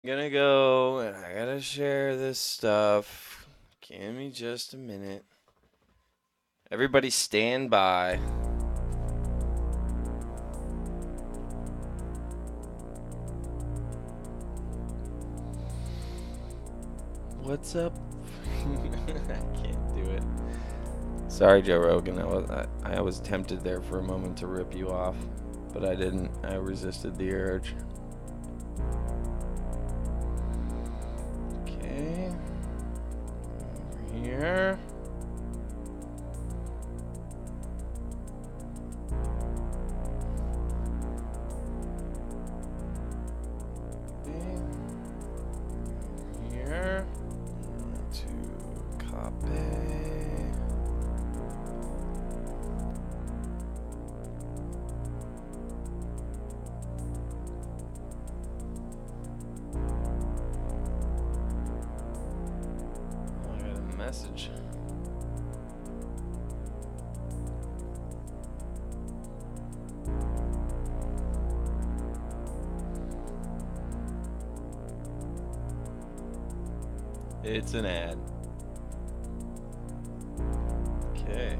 Gonna go and I gotta share this stuff. Give me just a minute. Everybody stand by. What's up? I can't do it. Sorry, Joe Rogan. I was tempted there for a moment to rip you off, but I didn't. I resisted the urge. Okay. Over here. Here. To copy. Oh, I got a message. It's an ad. Okay.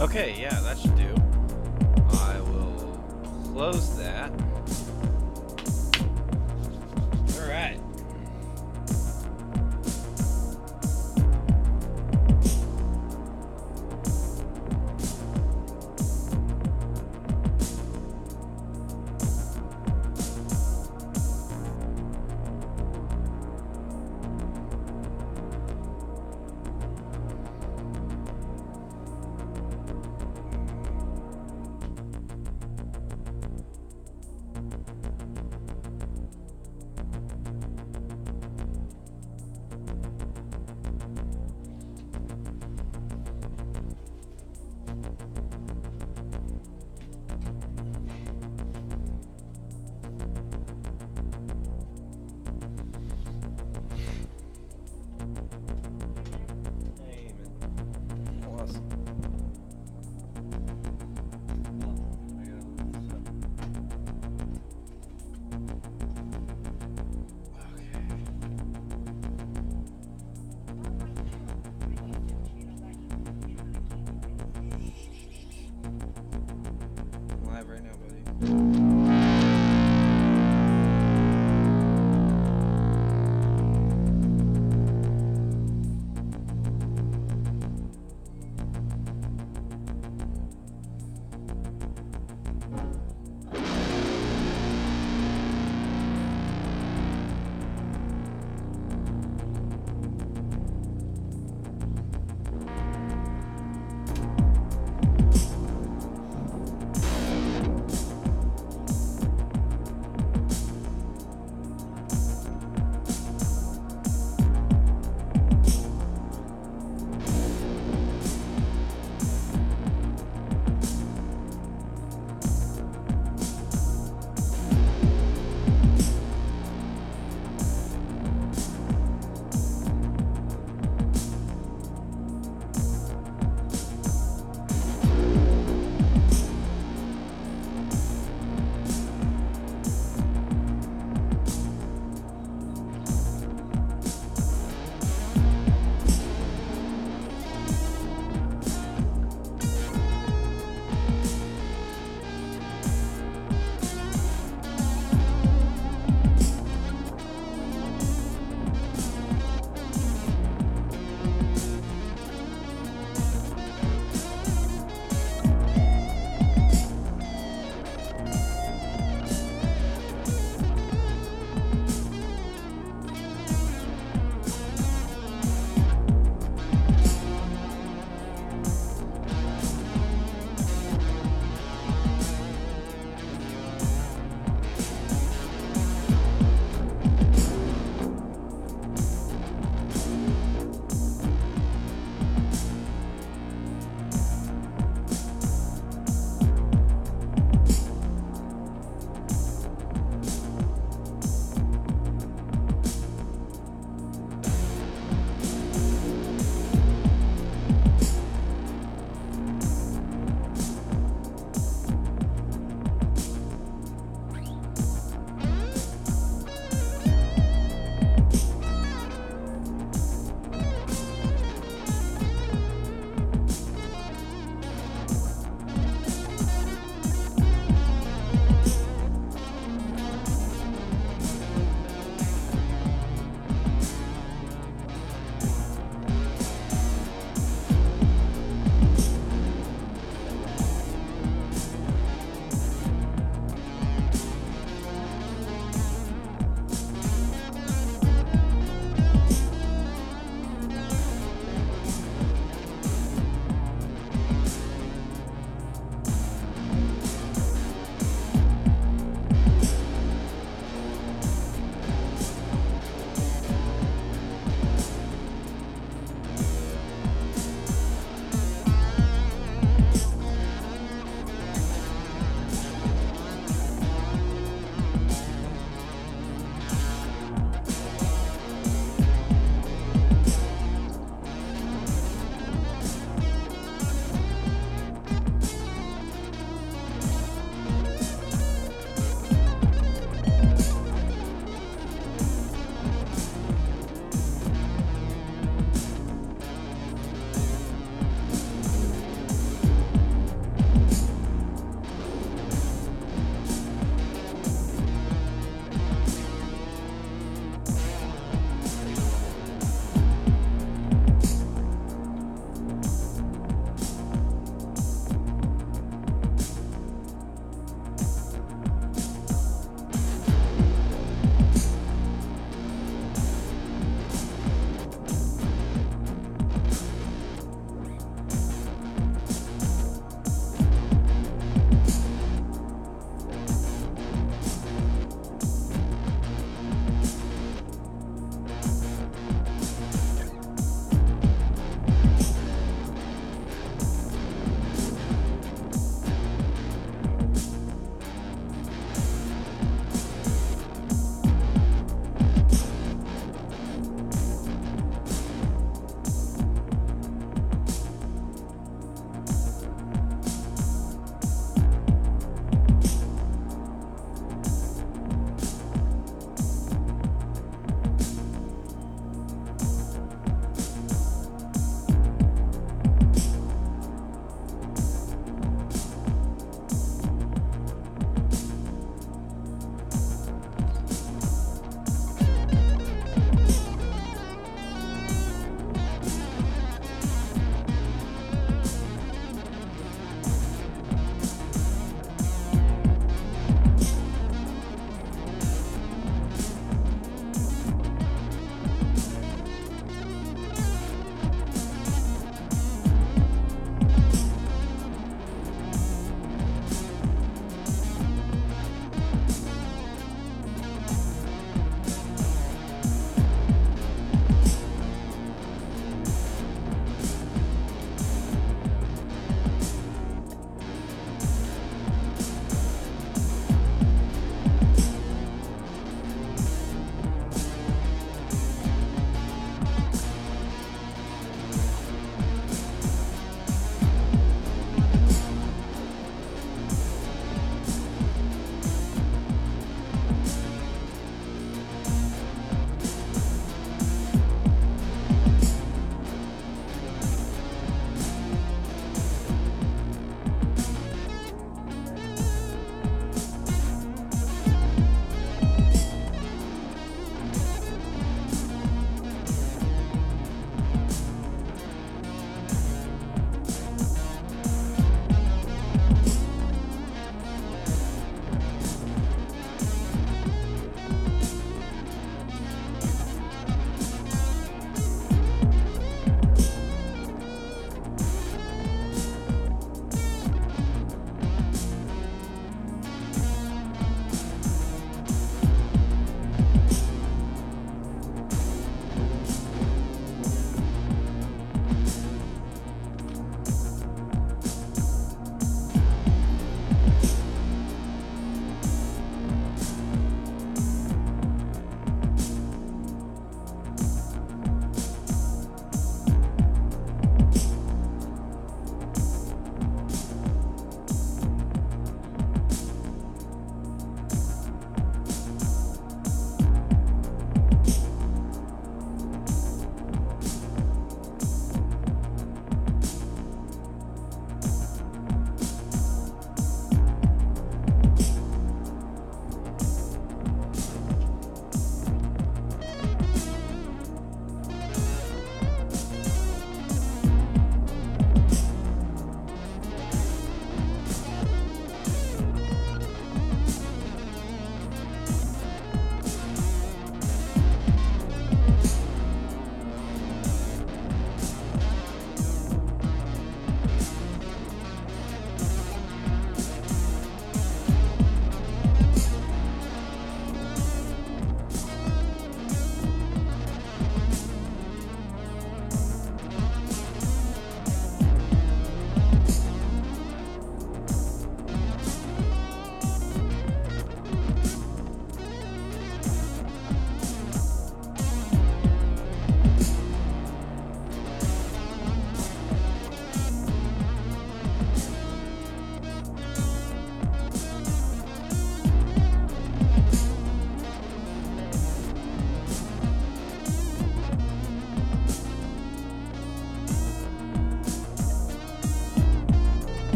Okay, yeah, that should do. I will close that. All right.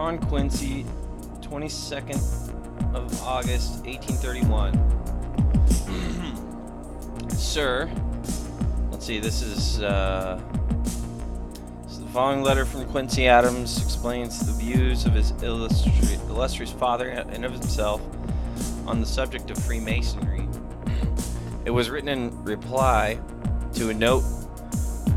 John Quincy, 22nd of August, 1831. Sir, let's see, this is the following letter from Quincy Adams explains the views of his illustrious father and of himself on the subject of Freemasonry. It was written in reply to a note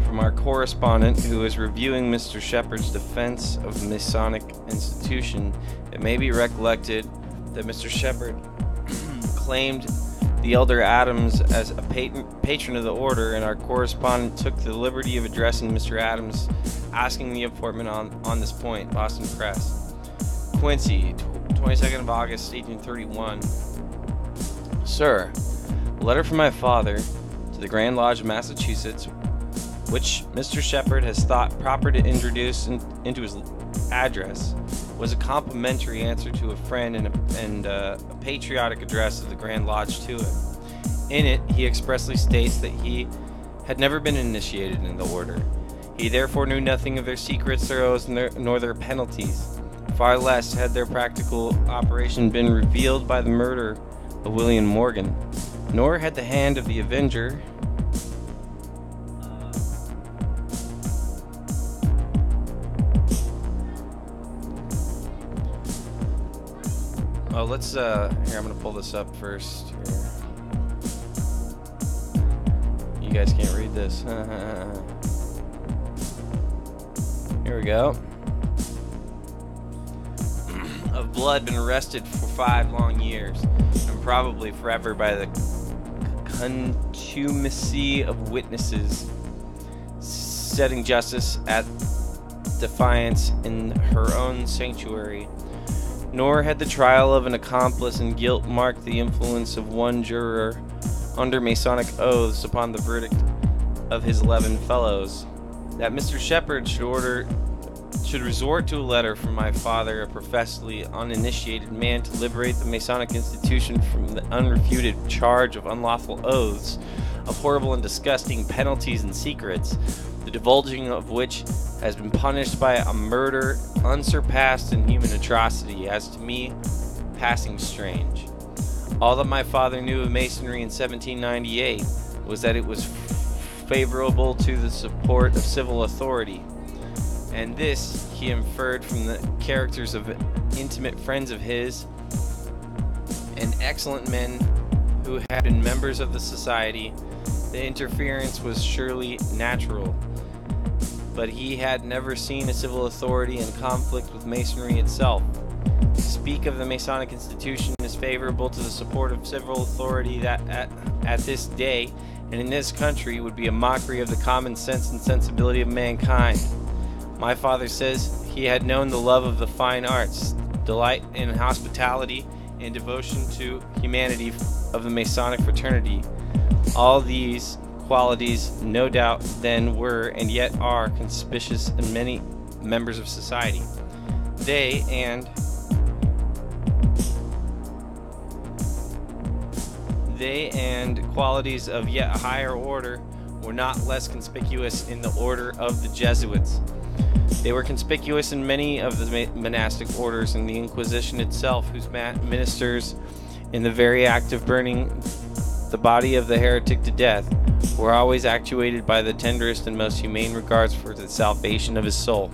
from our correspondent who is reviewing Mr. Shepard's defense of the Masonic institution. It may be recollected that Mr. Shepard claimed the elder Adams as a patron of the order, and our correspondent took the liberty of addressing Mr. Adams, asking the appointment on this point. Boston Press. Quincy, 22nd of August, 1831. Sir, a letter from my father to the Grand Lodge of Massachusetts, which Mr. Shepard has thought proper to introduce into his address, was a complimentary answer to a friend and a patriotic address of the Grand Lodge to him. In it, he expressly states that he had never been initiated in the order. He therefore knew nothing of their secrets, their oaths, nor their penalties. Far less had their practical operation been revealed by the murder of William Morgan, nor had the hand of the avenger let's here, I'm gonna pull this up first here. You guys can't read this. Here we go. Of blood been arrested for 5 long years, and probably forever by the contumacy of witnesses, setting justice at defiance in her own sanctuary. Nor had the trial of an accomplice in guilt marked the influence of one juror under Masonic oaths upon the verdict of his 11 fellows. That Mr. Shepard should resort to a letter from my father, a professedly uninitiated man, to liberate the Masonic institution from the unrefuted charge of unlawful oaths, of horrible and disgusting penalties and secrets, the divulging of which has been punished by a murder unsurpassed in human atrocity, as to me passing strange. All that my father knew of Masonry in 1798 was that it was favorable to the support of civil authority, and this he inferred from the characters of intimate friends of his and excellent men who had been members of the society. The interference was surely natural, but he had never seen a civil authority in conflict with Masonry itself. To speak of the Masonic institution as favorable to the support of civil authority that at this day and in this country would be a mockery of the common sense and sensibility of mankind. My father says he had known the love of the fine arts, delight in hospitality, and devotion to humanity of the Masonic fraternity. All these qualities no doubt then were and yet are conspicuous in many members of society. They and qualities of yet a higher order were not less conspicuous in the order of the Jesuits. They were conspicuous in many of the monastic orders, and the Inquisition itself, whose ministers, in the very act of burning the body of the heretic to death, were always actuated by the tenderest and most humane regards for the salvation of his soul.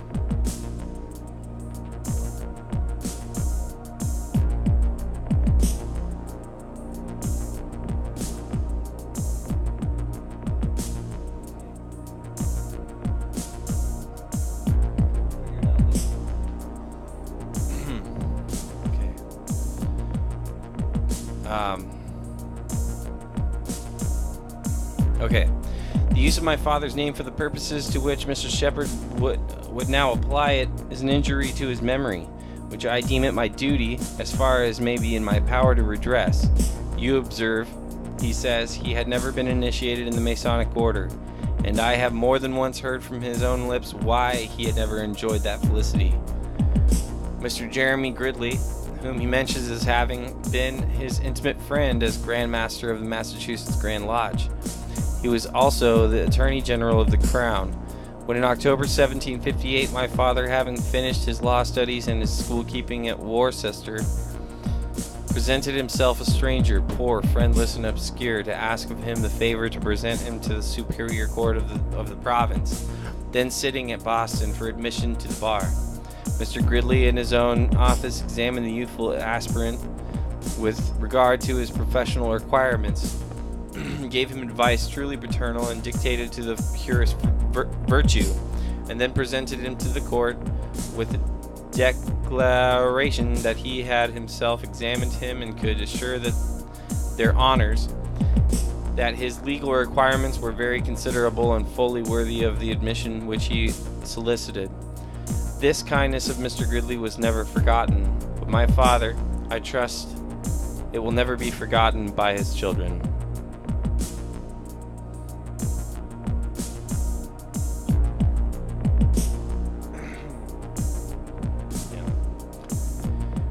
Okay. The use of my father's name for the purposes to which Mr. Shepard would now apply it is an injury to his memory, which I deem it my duty, as far as may be in my power, to redress. You observe, he says, he had never been initiated in the Masonic order, and I have more than once heard from his own lips why he had never enjoyed that felicity. Mr. Jeremy Gridley, whom he mentions as having been his intimate friend as Grand Master of the Massachusetts Grand Lodge. He was also the Attorney General of the Crown, When in October 1758, my father, having finished his law studies and his schoolkeeping at Worcester, presented himself a stranger, poor, friendless, and obscure, to ask of him the favor to present him to the superior court of the province, then sitting at Boston, for admission to the bar. Mr. Gridley, in his own office, examined the youthful aspirant with regard to his professional requirements, gave him advice truly paternal, and dictated to the purest virtue, and then presented him to the court with a declaration that he had himself examined him and could assure that their honors that his legal requirements were very considerable and fully worthy of the admission which he solicited. This kindness of Mr. Gridley was never forgotten, but my father, I trust, it will never be forgotten by his children.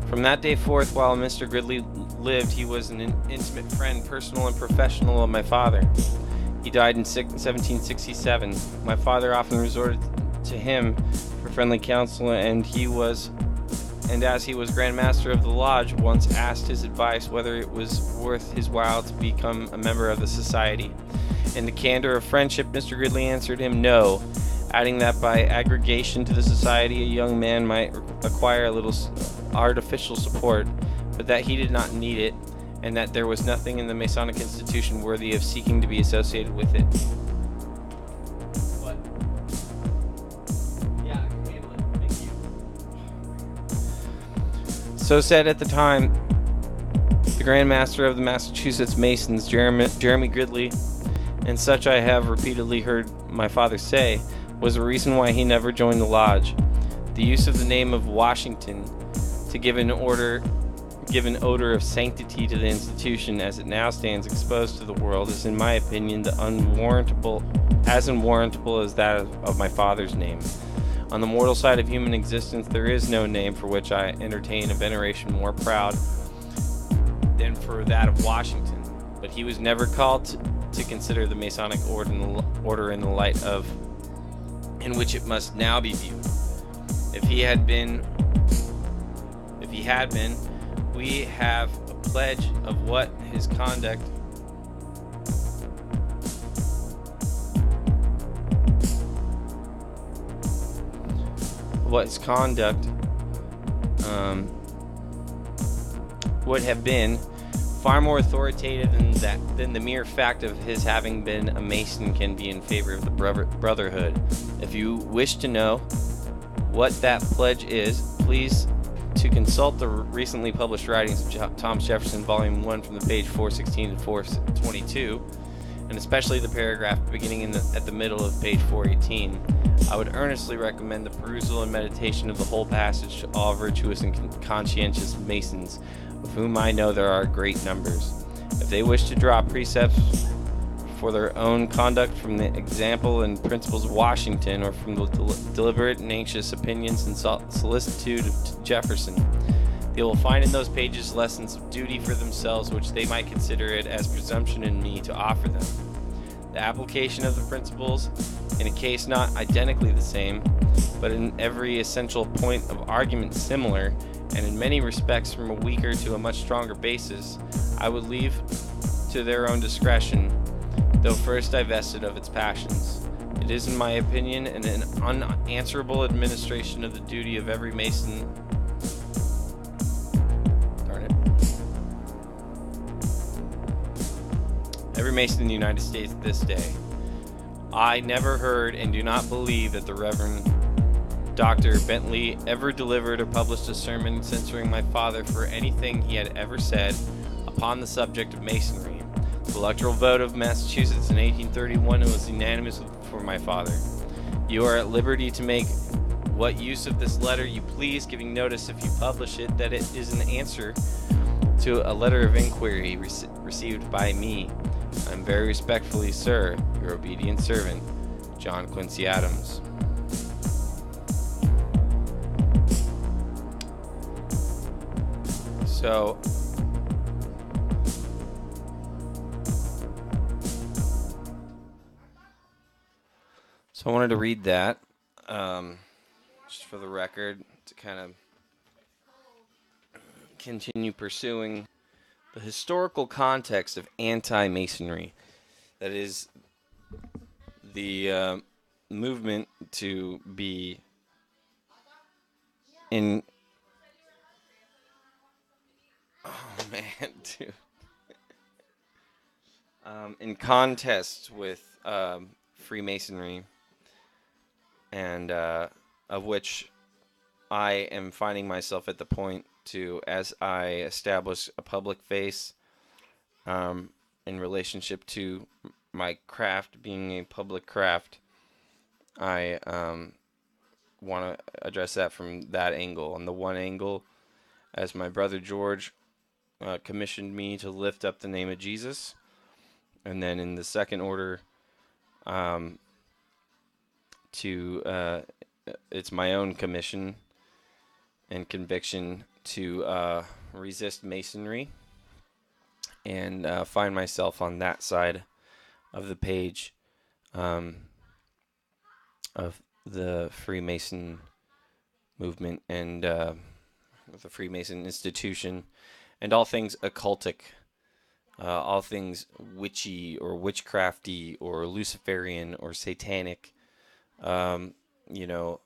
From that day forth, while Mr. Gridley lived, he was an intimate friend, personal and professional, of my father. He died in 1767. My father often resorted to him for friendly counsel, and as he was Grand Master of the Lodge, once asked his advice whether it was worth his while to become a member of the society. In the candor of friendship, Mr. Gridley answered him no, adding that by aggregation to the society a young man might acquire a little artificial support, but that he did not need it, and that there was nothing in the Masonic institution worthy of seeking to be associated with it. What? Yeah, I can handle it. Thank you. So said at the time the Grand Master of the Massachusetts Masons, Jeremy Gridley, and such I have repeatedly heard my father say, was the reason why he never joined the lodge. The use of the name of Washington to give an odor of sanctity to the institution as it now stands exposed to the world is, in my opinion, as unwarrantable as that of my father's name. On the mortal side of human existence, there is no name for which I entertain a veneration more proud than for that of Washington, but he was never called to consider the Masonic order in the light of in which it must now be viewed. If he had been, we have a pledge of what his conduct would have been far more authoritative than the mere fact of his having been a Mason can be in favor of the brotherhood. If you wish to know what that pledge is, please to consult the recently published writings of Thomas Jefferson, Volume 1, from the page 416 to 422, and especially the paragraph beginning at the middle of page 418. I would earnestly recommend the perusal and meditation of the whole passage to all virtuous and conscientious Masons, of whom I know there are great numbers. If they wish to draw precepts for their own conduct from the example and principles of Washington, or from the deliberate and anxious opinions and solicitude of Jefferson, they will find in those pages lessons of duty for themselves which they might consider it as presumption in me to offer them. The application of the principles, in a case not identically the same, but in every essential point of argument similar, and in many respects from a weaker to a much stronger basis, I would leave to their own discretion, though first divested of its passions. It is, in my opinion, an unanswerable administration of the duty of every Mason. Every Mason in the United States this day. I never heard and do not believe that the Reverend Dr. Bentley ever delivered or published a sermon censuring my father for anything he had ever said upon the subject of Masonry. The electoral vote of Massachusetts in 1831 was unanimous for my father. You are at liberty to make what use of this letter you please, giving notice, if you publish it, that it is an answer to a letter of inquiry received by me. I am very respectfully, sir, your obedient servant, John Quincy Adams. So So I wanted to read that, just for the record, to kind of continue pursuing the historical context of anti-Masonry. That is the movement to be in. Oh man, dude. In contest with Freemasonry, and of which I am finding myself at the point to, as I establish a public face in relationship to my craft being a public craft, I want to address that from that angle. On the one angle, as my brother George commissioned me to lift up the name of Jesus, and then in the second order, it's my own commission and conviction to resist Masonry, and find myself on that side of the page of the Freemason movement and the Freemason institution, and all things occultic, all things witchy or witchcrafty or Luciferian or satanic. You know,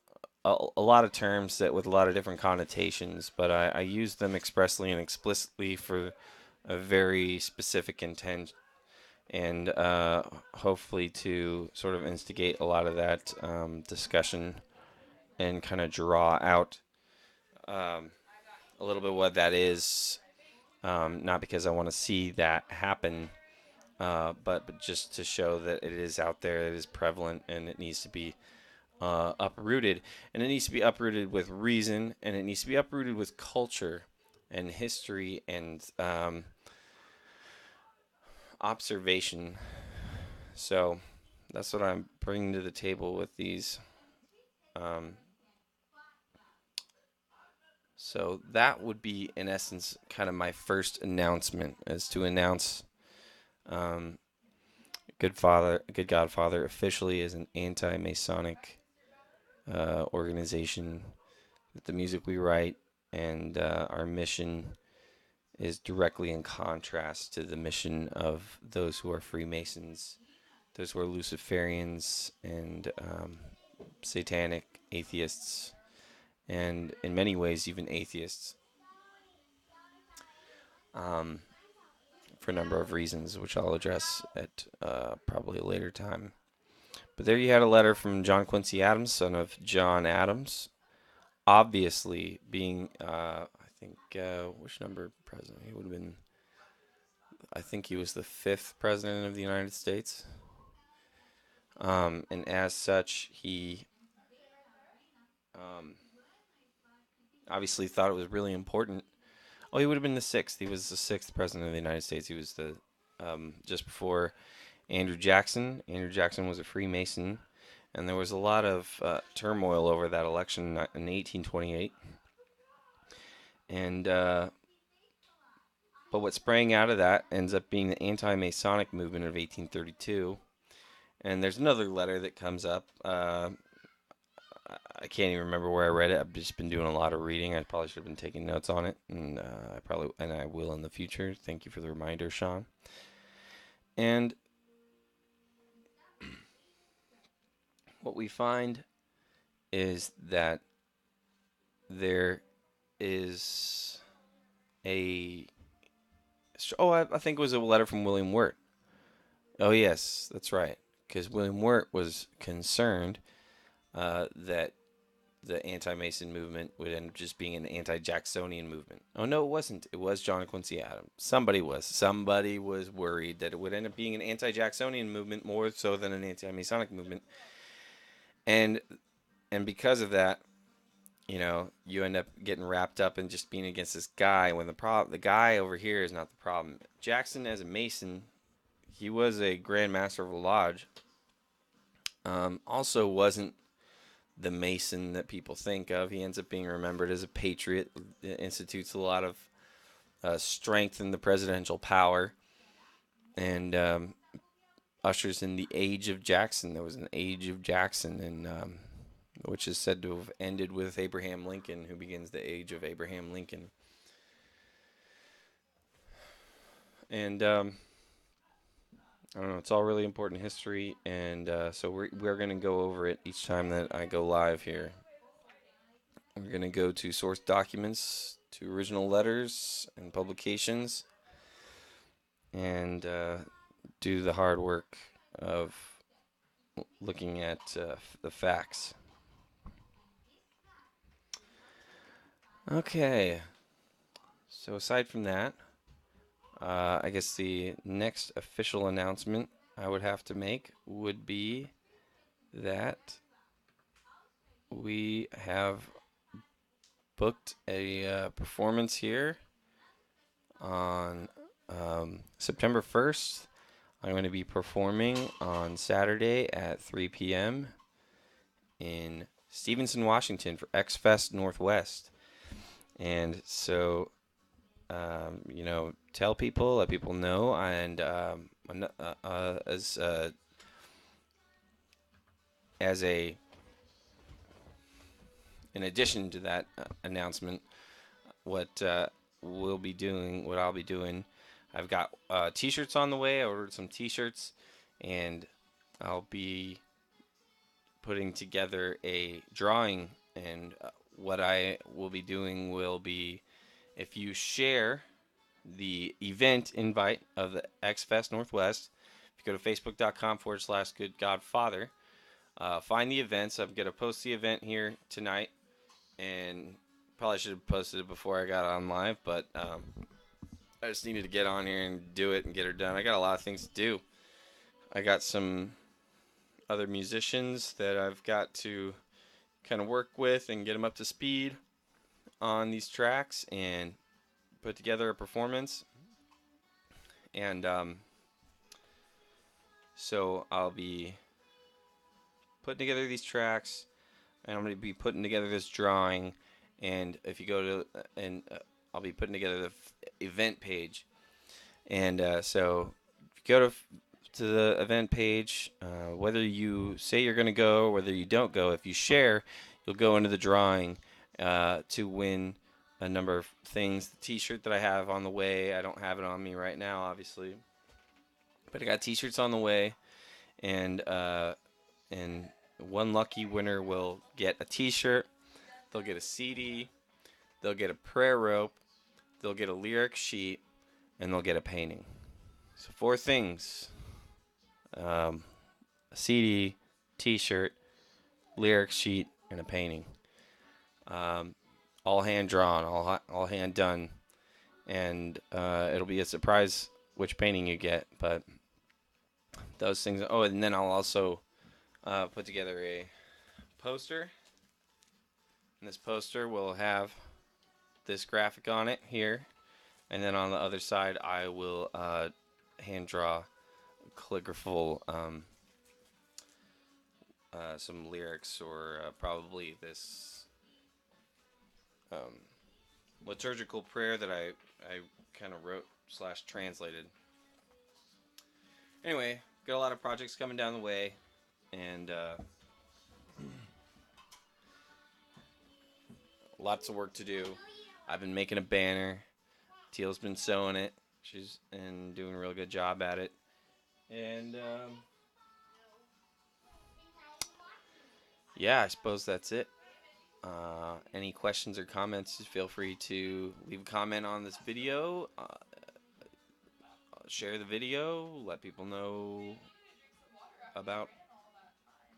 a lot of terms that with a lot of different connotations, but I use them expressly and explicitly for a very specific intent, and hopefully to sort of instigate a lot of that discussion and kind of draw out a little bit what that is, not because I want to see that happen, but just to show that it is out there, it is prevalent, and it needs to be uprooted. And it needs to be uprooted with reason, and it needs to be uprooted with culture and history and observation. So that's what I'm bringing to the table with these. So that would be, in essence, kind of my first announcement, as to announce Good Godfather officially as an anti-Masonic organization. That the music we write and our mission is directly in contrast to the mission of those who are Freemasons, those who are Luciferians and satanic atheists, and in many ways even atheists, for a number of reasons, which I'll address at probably a later time. But there you had a letter from John Quincy Adams, son of John Adams, obviously being, I think, which number president? He would have been, I think he was the 5th president of the United States. And as such, he obviously thought it was really important. Oh, he would have been the 6th. He was the 6th president of the United States. He was the just before Andrew Jackson. Andrew Jackson was a Freemason, and there was a lot of turmoil over that election in 1828. And but what sprang out of that ends up being the anti-Masonic movement of 1832. And there's another letter that comes up. I can't even remember where I read it. I've just been doing a lot of reading. I probably should have been taking notes on it, and I will in the future. Thank you for the reminder, Sean. And what we find is that there is I think it was a letter from William Wirt. Oh yes, that's right, because William Wirt was concerned that the anti-Mason movement would end up just being an anti-Jacksonian movement. Oh no, it wasn't. It was John Quincy Adams. Somebody was worried that it would end up being an anti-Jacksonian movement more so than an anti-Masonic movement. And because of that, you know, you end up getting wrapped up in just being against this guy when the guy over here is not the problem. Jackson, as a Mason, he was a Grand Master of the Lodge. Also wasn't the Mason that people think of. He ends up being remembered as a patriot. It institutes a lot of strength in the presidential power, and ushers in the age of Jackson. There was an age of Jackson, and which is said to have ended with Abraham Lincoln, who begins the age of Abraham Lincoln. And I don't know. It's all really important history, and so we're going to go over it each time that I go live here. We're going to go to source documents, to original letters and publications, and do the hard work of looking at the facts. Okay. So aside from that, I guess the next official announcement I would have to make would be that we have booked a performance here on September 1st. I'm going to be performing on Saturday at 3 p.m. in Stevenson, Washington for X Fest Northwest. And so, tell people, let people know, and in addition to that announcement, what I'll be doing, I've got T-shirts on the way. I ordered some T-shirts, and I'll be putting together a drawing. And what I will be doing will be, if you share the event invite of the X Fest Northwest, if you go to facebook.com/goodgodfather, find the events. I'm going to post the event here tonight, and probably should have posted it before I got on live, but I just needed to get on here and do it and get her done. I got a lot of things to do. I got some other musicians that I've got to kind of work with and get them up to speed on these tracks and put together a performance. And so I'll be putting together these tracks, and I'm going to be putting together this drawing. And if you go to, I'll be putting together the event page. And so if you go to the event page, whether you say you're going to go or whether you don't go, if you share, you'll go into the drawing to win a number of things. The T-shirt that I have on the way, I don't have it on me right now, obviously, but I got T-shirts on the way, and one lucky winner will get a T-shirt. They'll get a CD. They'll get a prayer rope. They'll get a lyric sheet, and they'll get a painting. So 4 things: a CD, T-shirt, lyric sheet, and a painting. All hand drawn, all hand done, and it'll be a surprise which painting you get. But those things. Oh, and then I'll also put together a poster. And this poster will have this graphic on it here, and then on the other side I will hand draw calligraphical some lyrics, or probably this liturgical prayer that I kind of wrote / translated. Anyway, got a lot of projects coming down the way, and lots of work to do. I've been making a banner. Teal's been sewing it. She's doing a real good job at it. And yeah, I suppose that's it. Any questions or comments, feel free to leave a comment on this video. Share the video. Let people know about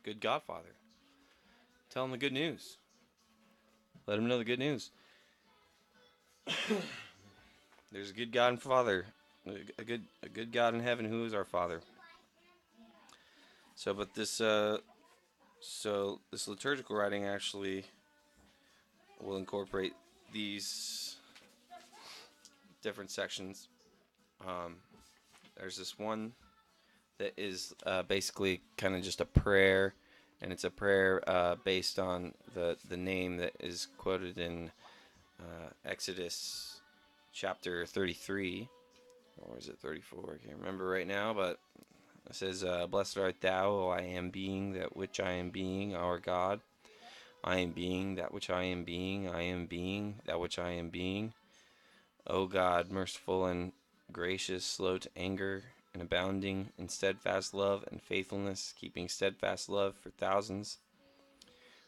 Good Godfather. Tell them the good news. Let them know the good news. There's a good God and Father, a good God in heaven who is our Father. So, but this liturgical writing actually will incorporate these different sections. There's this one that is basically kind of just a prayer, and it's a prayer based on the name that is quoted in Exodus chapter 33, or is it 34? I can't remember right now, but It says, Blessed art thou, O I am being, that which I am being, our God. I am being, that which I am being, I am being, that which I am being. O God, merciful and gracious, slow to anger, and abounding in steadfast love and faithfulness, keeping steadfast love for thousands,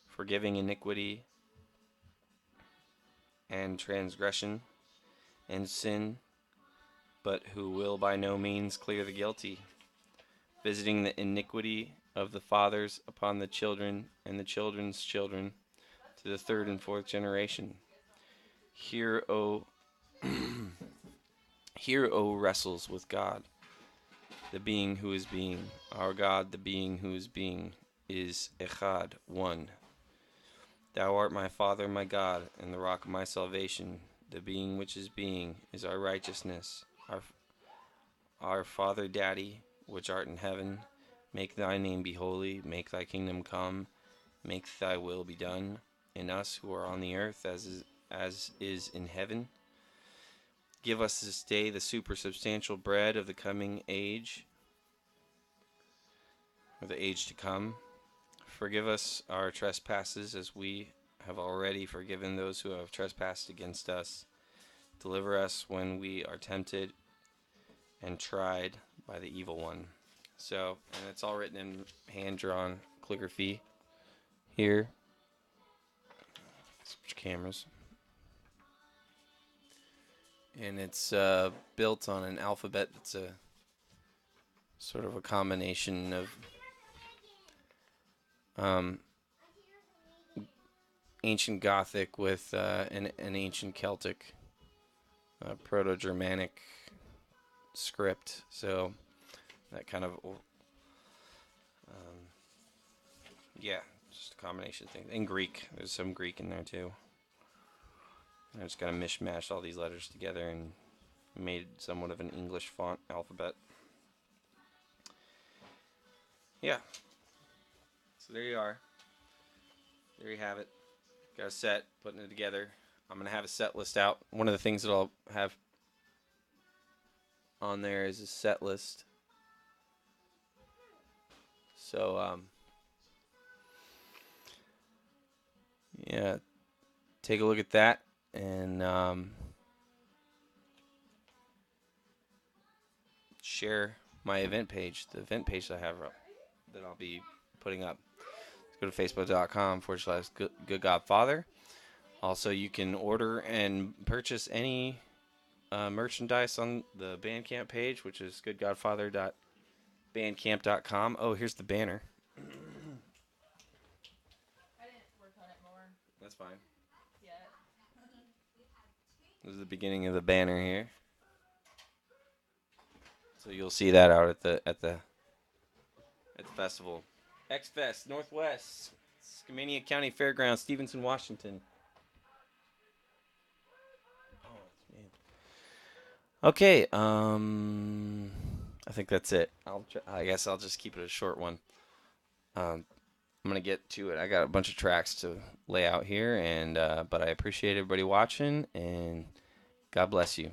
forgiving iniquity and transgression and sin, but who will by no means clear the guilty, visiting the iniquity of the fathers upon the children and the children's children to the third and fourth generation. Hear, O Hear, O wrestles with God, the being who is being. Our God, the being who is being, is Echad, one. Thou art my Father, my God, and the rock of my salvation. The being which is being is our righteousness. Our Father, Daddy, which art in heaven, make thy name be holy, make thy kingdom come, make thy will be done, in us who are on the earth as is in heaven. Give us this day the supersubstantial bread of the coming age, or the age to come. Forgive us our trespasses as we have already forgiven those who have trespassed against us. Deliver us when we are tempted and tried by the evil one. So, and it's all written in hand-drawn calligraphy here. Switch cameras. And it's built on an alphabet that's a sort of a combination of ancient Gothic with an ancient Celtic, Proto-Germanic script. So that kind of, yeah, just a combination thing. And Greek. There's some Greek in there too. I just kind of mishmashed all these letters together and made somewhat of an English font alphabet. Yeah. So there you are. There you have it. Got a set, putting it together. I'm going to have a set list out. One of the things that I'll have on there is a set list. So, yeah, take a look at that. And share my event page, the event page that I have that I'll be putting up. Go to facebook.com/Good Godfather. Also, you can order and purchase any merchandise on the Bandcamp page, which is goodgodfather.bandcamp.com. Oh, here's the banner. I didn't work on it more That's fine. yet. This is the beginning of the banner here. So you'll see that out at the festival. X-Fest Northwest, Skamania County Fairgrounds, Stevenson, Washington. Oh, that's me. Okay, I think that's it. I guess I'll just keep it a short one. I'm gonna get to it. I got a bunch of tracks to lay out here, and but I appreciate everybody watching, and God bless you.